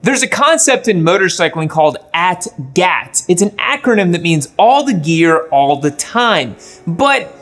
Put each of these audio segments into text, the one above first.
There's a concept in motorcycling called ATGATT. It's an acronym that means all the gear, all the time. But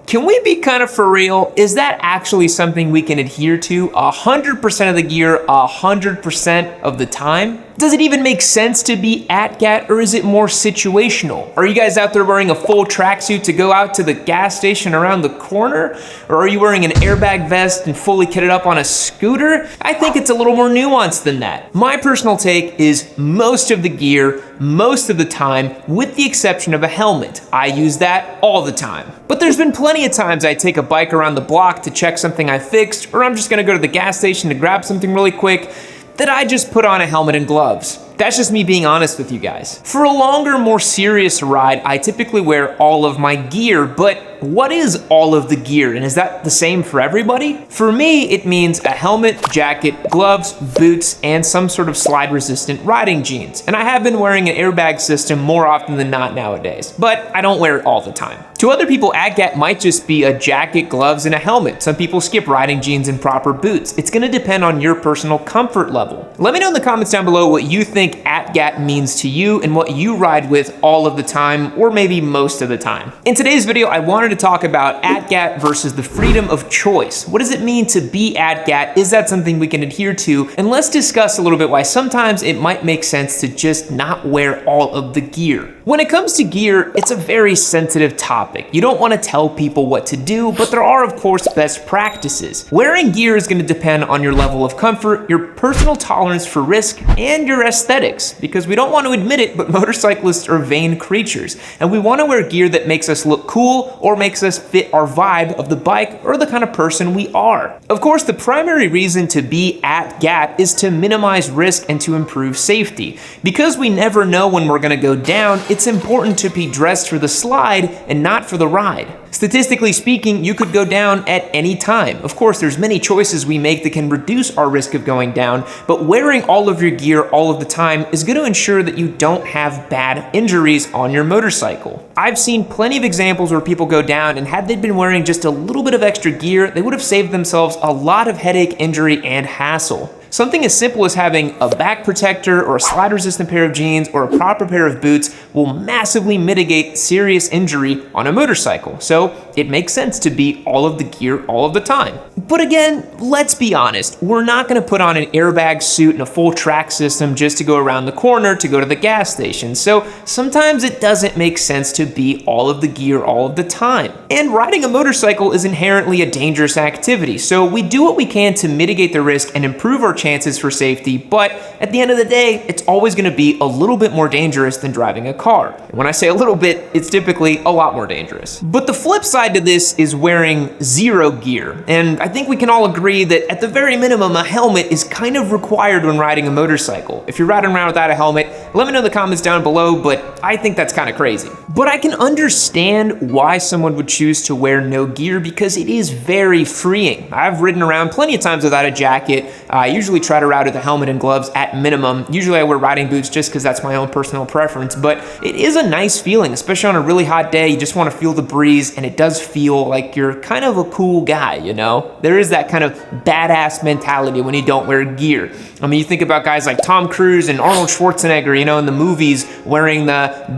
can we be kind of for real? Is that actually something we can adhere to 100% of the gear, 100% of the time? Does it even make sense to be ATGATT, or is it more situational? Are you guys out there wearing a full tracksuit to go out to the gas station around the corner? Or are you wearing an airbag vest and fully kitted up on a scooter? I think it's a little more nuanced than that. My personal take is most of the gear, most of the time, with the exception of a helmet. I use that all the time. But there's been plenty of times I take a bike around the block to check something I fixed, or I'm just gonna go to the gas station to grab something really quick, that I just put on a helmet and gloves. That's just me being honest with you guys. For a longer, more serious ride, I typically wear all of my gear, but what is all of the gear, and is that the same for everybody? For me, it means a helmet, jacket, gloves, boots, and some sort of slide-resistant riding jeans. And I have been wearing an airbag system more often than not nowadays, but I don't wear it all the time. To other people, ATGATT might just be a jacket, gloves, and a helmet. Some people skip riding jeans and proper boots. It's gonna depend on your personal comfort level. Let me know in the comments down below what you think ATGATT means to you and what you ride with all of the time, or maybe most of the time. In today's video, I wanted to talk about ATGATT versus the freedom of choice. What does it mean to be ATGATT? Is that something we can adhere to? And let's discuss a little bit why sometimes it might make sense to just not wear all of the gear. When it comes to gear, it's a very sensitive topic. You don't want to tell people what to do, but there are, of course, best practices. Wearing gear is going to depend on your level of comfort, your personal tolerance for risk, and your aesthetics, because we don't want to admit it, but motorcyclists are vain creatures, and we want to wear gear that makes us look cool or makes us fit our vibe of the bike or the kind of person we are. Of course, the primary reason to be ATGATT is to minimize risk and to improve safety. Because we never know when we're going to go down, it's important to be dressed for the slide and not for the ride. Statistically speaking, you could go down at any time. Of course, there's many choices we make that can reduce our risk of going down, but wearing all of your gear all of the time is going to ensure that you don't have bad injuries on your motorcycle. I've seen plenty of examples where people go down, and had they been wearing just a little bit of extra gear, they would have saved themselves a lot of headache, injury, and hassle. Something as simple as having a back protector or a slide-resistant pair of jeans or a proper pair of boots will massively mitigate serious injury on a motorcycle. So it makes sense to be all of the gear all of the time. But again, let's be honest, we're not gonna put on an airbag suit and a full track system just to go around the corner to go to the gas station. So sometimes it doesn't make sense to be all of the gear all of the time. And riding a motorcycle is inherently a dangerous activity. So we do what we can to mitigate the risk and improve our chances for safety, but at the end of the day, it's always gonna be a little bit more dangerous than driving a car. And when I say a little bit, it's typically a lot more dangerous. But the flip side to this is wearing zero gear. And I think we can all agree that at the very minimum, a helmet is kind of required when riding a motorcycle. If you're riding around without a helmet, let me know in the comments down below, but I think that's kind of crazy. But I can understand why someone would choose to wear no gear, because it is very freeing. I've ridden around plenty of times without a jacket. I usually try to ride with a helmet and gloves at minimum. Usually I wear riding boots just because that's my own personal preference, but it is a nice feeling, especially on a really hot day. You just want to feel the breeze, and it does feel like you're kind of a cool guy, you know? There is that kind of badass mentality when you don't wear gear. I mean, you think about guys like Tom Cruise and Arnold Schwarzenegger, you know, in the movies, wearing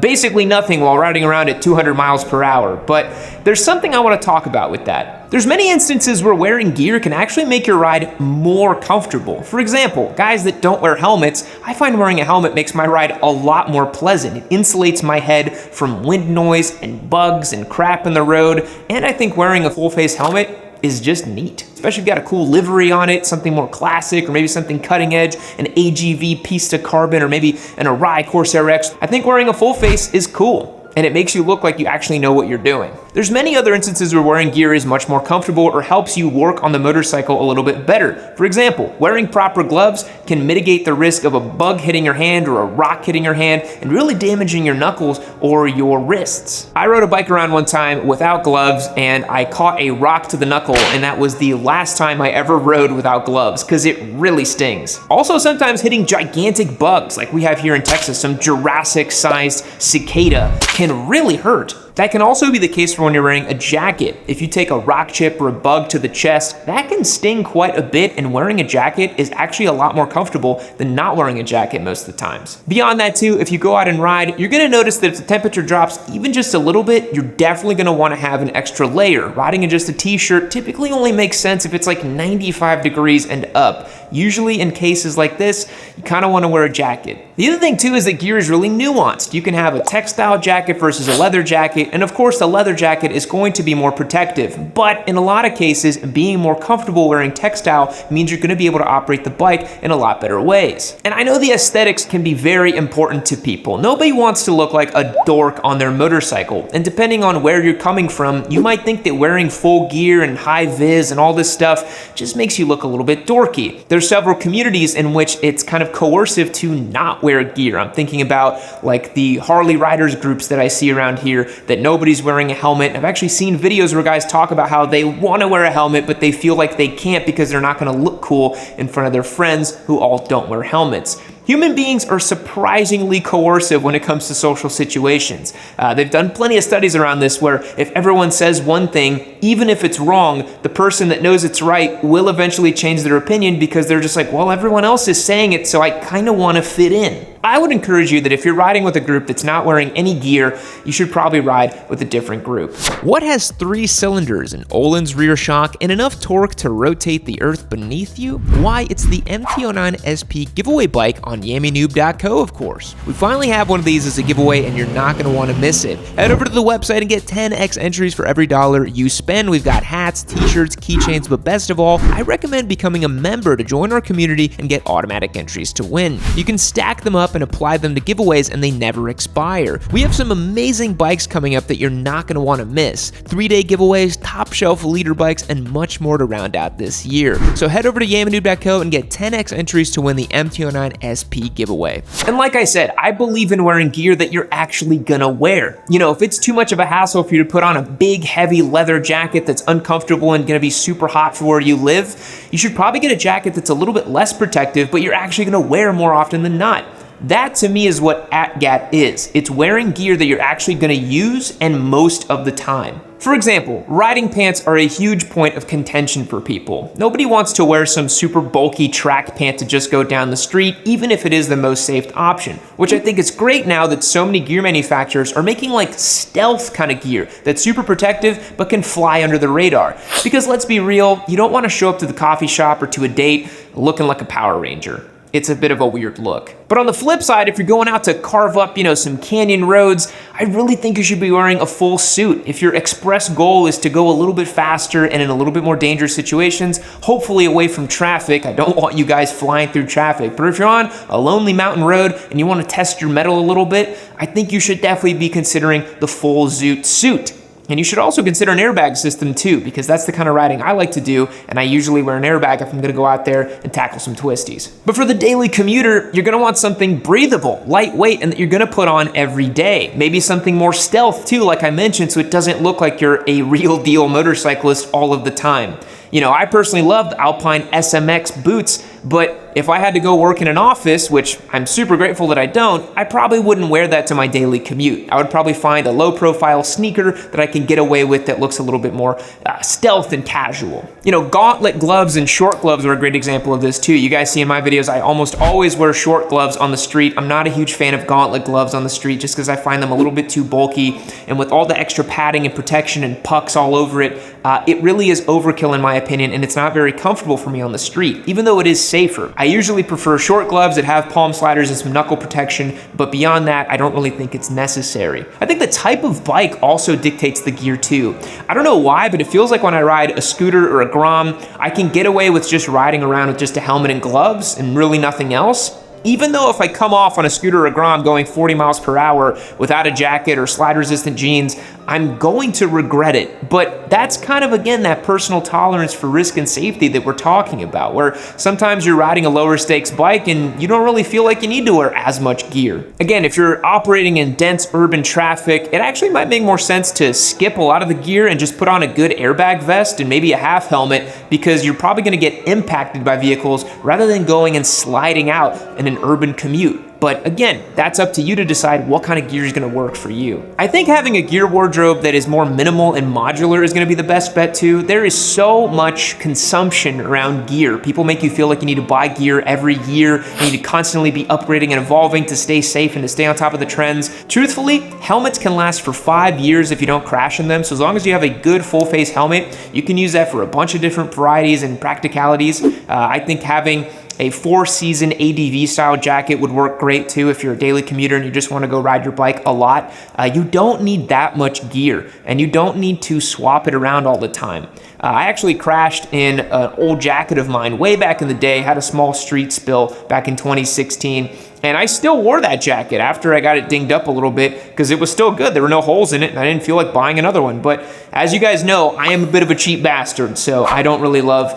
basically nothing while riding around at 200 miles per hour. But there's something I want to talk about with that. There's many instances where wearing gear can actually make your ride more comfortable. For example, guys that don't wear helmets, I find wearing a helmet makes my ride a lot more pleasant. It insulates my head from wind noise and bugs and crap in the road, and I think wearing a full face helmet is just neat. Especially if you got a cool livery on it, something more classic, or maybe something cutting edge, an AGV Pista Carbon, or maybe an Arai Corsair X. I think wearing a full face is cool, and it makes you look like you actually know what you're doing. There's many other instances where wearing gear is much more comfortable or helps you work on the motorcycle a little bit better. For example, wearing proper gloves can mitigate the risk of a bug hitting your hand or a rock hitting your hand and really damaging your knuckles or your wrists. I rode a bike around one time without gloves, and I caught a rock to the knuckle, and that was the last time I ever rode without gloves, because it really stings. Also, sometimes hitting gigantic bugs like we have here in Texas, some Jurassic-sized cicada, can really hurt. That can also be the case for when you're wearing a jacket. If you take a rock chip or a bug to the chest, that can sting quite a bit, and wearing a jacket is actually a lot more comfortable than not wearing a jacket most of the times. Beyond that too, if you go out and ride, you're gonna notice that if the temperature drops even just a little bit, you're definitely gonna wanna have an extra layer. Riding in just a t-shirt typically only makes sense if it's like 95 degrees and up. Usually in cases like this, you kinda wanna wear a jacket. The other thing too is that gear is really nuanced. You can have a textile jacket versus a leather jacket, and of course the leather jacket is going to be more protective, but in a lot of cases, being more comfortable wearing textile means you're gonna be able to operate the bike in a lot better ways. And I know the aesthetics can be very important to people. Nobody wants to look like a dork on their motorcycle, and depending on where you're coming from, you might think that wearing full gear and high vis and all this stuff just makes you look a little bit dorky. There's several communities in which it's kind of coercive to not wear gear. I'm thinking about like the Harley riders groups that I see around here that nobody's wearing a helmet. I've actually seen videos where guys talk about how they want to wear a helmet, but they feel like they can't because they're not going to look cool in front of their friends who all don't wear helmets. Human beings are surprisingly coercive when it comes to social situations. They've done plenty of studies around this where if everyone says one thing, even if it's wrong, the person that knows it's right will eventually change their opinion because they're just like, well, everyone else is saying it, so I kind of want to fit in. I would encourage you that if you're riding with a group that's not wearing any gear, you should probably ride with a different group. What has 3 cylinders, an Öhlins rear shock, and enough torque to rotate the earth beneath you? Why, it's the MT-09 SP giveaway bike on YammyNoob.co, of course. We finally have one of these as a giveaway, and you're not going to want to miss it. Head over to the website and get 10x entries for every $1 you spend. We've got hats, t-shirts, keychains, but best of all, I recommend becoming a member to join our community and get automatic entries to win. You can stack them up and apply them to giveaways, and they never expire. We have some amazing bikes coming up that you're not going to want to miss. 3-day giveaways, top shelf leader bikes, and much more to round out this year. So head over to YammyNoob.co and get 10x entries to win the MT-09 SP giveaway. And like I said, I believe in wearing gear that you're actually gonna wear. You know, if it's too much of a hassle for you to put on a big, heavy leather jacket that's uncomfortable and gonna be super hot for where you live, you should probably get a jacket that's a little bit less protective, but you're actually gonna wear more often than not. That to me is what ATGATT is. It's wearing gear that you're actually gonna use and most of the time. For example, riding pants are a huge point of contention for people. Nobody wants to wear some super bulky track pant to just go down the street, even if it is the most safe option, which I think is great now that so many gear manufacturers are making like stealth kind of gear that's super protective but can fly under the radar. Because let's be real, you don't want to show up to the coffee shop or to a date looking like a Power Ranger. It's a bit of a weird look. But on the flip side, if you're going out to carve up, some canyon roads, I really think you should be wearing a full suit. If your express goal is to go a little bit faster and in a little bit more dangerous situations, hopefully away from traffic. I don't want you guys flying through traffic. But if you're on a lonely mountain road and you want to test your mettle a little bit, I think you should definitely be considering the full zoot suit. And you should also consider an airbag system too, because that's the kind of riding I like to do, and I usually wear an airbag if I'm gonna go out there and tackle some twisties. But for the daily commuter, you're gonna want something breathable, lightweight, and that you're gonna put on every day. Maybe something more stealth too, like I mentioned, so it doesn't look like you're a real deal motorcyclist all of the time. I personally love the Alpine SMX boots, but if I had to go work in an office, which I'm super grateful that I don't, I probably wouldn't wear that to my daily commute. I would probably find a low profile sneaker that I can get away with that looks a little bit more stealth and casual. Gauntlet gloves and short gloves are a great example of this too. You guys see in my videos, I almost always wear short gloves on the street. I'm not a huge fan of gauntlet gloves on the street just because I find them a little bit too bulky, and with all the extra padding and protection and pucks all over it, it really is overkill in my opinion, and it's not very comfortable for me on the street, even though it is safer. I usually prefer short gloves that have palm sliders and some knuckle protection, but beyond that, I don't really think it's necessary. I think the type of bike also dictates the gear too. I don't know why, but it feels like when I ride a scooter or a Grom, I can get away with just riding around with just a helmet and gloves and really nothing else. Even though if I come off on a scooter or a Grom going 40 miles per hour without a jacket or slide resistant jeans, I'm going to regret it. But that's kind of, again, that personal tolerance for risk and safety that we're talking about, where sometimes you're riding a lower stakes bike and you don't really feel like you need to wear as much gear. Again, if you're operating in dense urban traffic, it actually might make more sense to skip a lot of the gear and just put on a good airbag vest and maybe a half helmet, because you're probably gonna get impacted by vehicles rather than going and sliding out in an an urban commute. But again, that's up to you to decide what kind of gear is gonna work for you. I think having a gear wardrobe that is more minimal and modular is gonna be the best bet too. There is so much consumption around gear. People make you feel like you need to buy gear every year. You need to constantly be upgrading and evolving to stay safe and to stay on top of the trends. Truthfully, helmets can last for 5 years if you don't crash in them. So as long as you have a good full face helmet, you can use that for a bunch of different varieties and practicalities. I think having a 4-season ADV style jacket would work great too if you're a daily commuter and you just want to go ride your bike a lot. You don't need that much gear and you don't need to swap it around all the time. I actually crashed in an old jacket of mine way back in the day, had a small street spill back in 2016, and I still wore that jacket after I got it dinged up a little bit because it was still good. There were no holes in it and I didn't feel like buying another one. But as you guys know, I am a bit of a cheap bastard, so I don't really love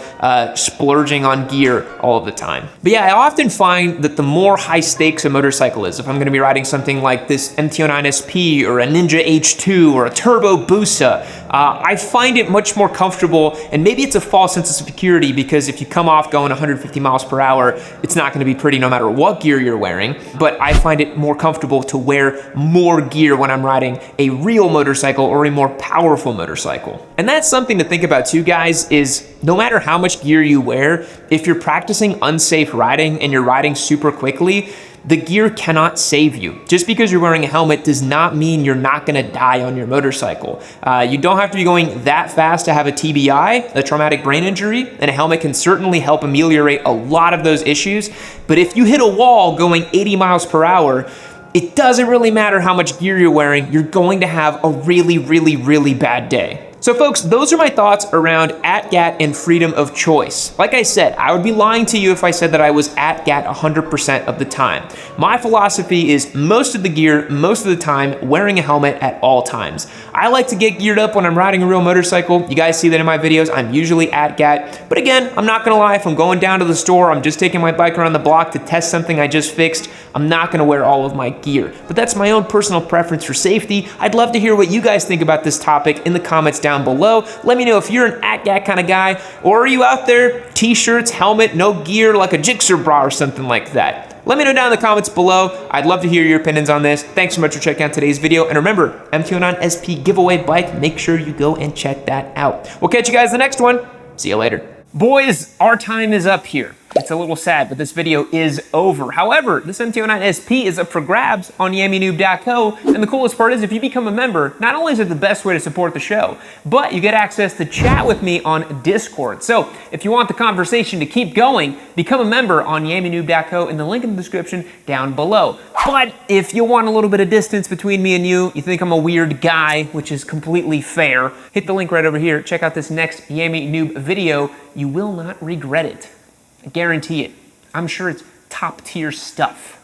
splurging on gear all of the time. But yeah, I often find that the more high stakes a motorcycle is, if I'm gonna be riding something like this MT-09 SP or a Ninja H2 or a Turbo Hayabusa, I find it much more comfortable, and maybe it's a false sense of security because if you come off going 150 miles per hour, it's not gonna be pretty no matter what gear you're wearing, but I find it more comfortable to wear more gear when I'm riding a real motorcycle or a more powerful motorcycle. And that's something to think about too, guys, is no matter how much gear you wear, if you're practicing unsafe riding and you're riding super quickly, the gear cannot save you. Just because you're wearing a helmet does not mean you're not gonna die on your motorcycle. You don't have to be going that fast to have a TBI, a traumatic brain injury, and a helmet can certainly help ameliorate a lot of those issues. But if you hit a wall going 80 miles per hour, it doesn't really matter how much gear you're wearing, you're going to have a really, really, really bad day. So folks, those are my thoughts around ATGATT and freedom of choice. Like I said, I would be lying to you if I said that I was ATGATT 100% of the time. My philosophy is most of the gear, most of the time, wearing a helmet at all times. I like to get geared up when I'm riding a real motorcycle. You guys see that in my videos, I'm usually ATGATT. But again, I'm not gonna lie, if I'm going down to the store, I'm just taking my bike around the block to test something I just fixed, I'm not gonna wear all of my gear. But that's my own personal preference for safety. I'd love to hear what you guys think about this topic in the comments down below. Let me know if you're an ATGATT kind of guy, or are you out there, t-shirts, helmet, no gear, like a Jixer bra or something like that. Let me know down in the comments below. I'd love to hear your opinions on this. Thanks so much for checking out today's video. And remember, MT-09 SP giveaway bike, make sure you go and check that out. We'll catch you guys in the next one. See you later. Boys, our time is up here. It's a little sad, but this video is over. However, this MT-09 SP is up for grabs on yammynoob.co, and the coolest part is if you become a member, not only is it the best way to support the show, but you get access to chat with me on Discord. So if you want the conversation to keep going, become a member on yammynoob.co in the link in the description down below. But if you want a little bit of distance between me and you think I'm a weird guy, which is completely fair, hit the link right over here. Check out this next Yammy Noob video. You will not regret it. I guarantee it. I'm sure it's top tier stuff.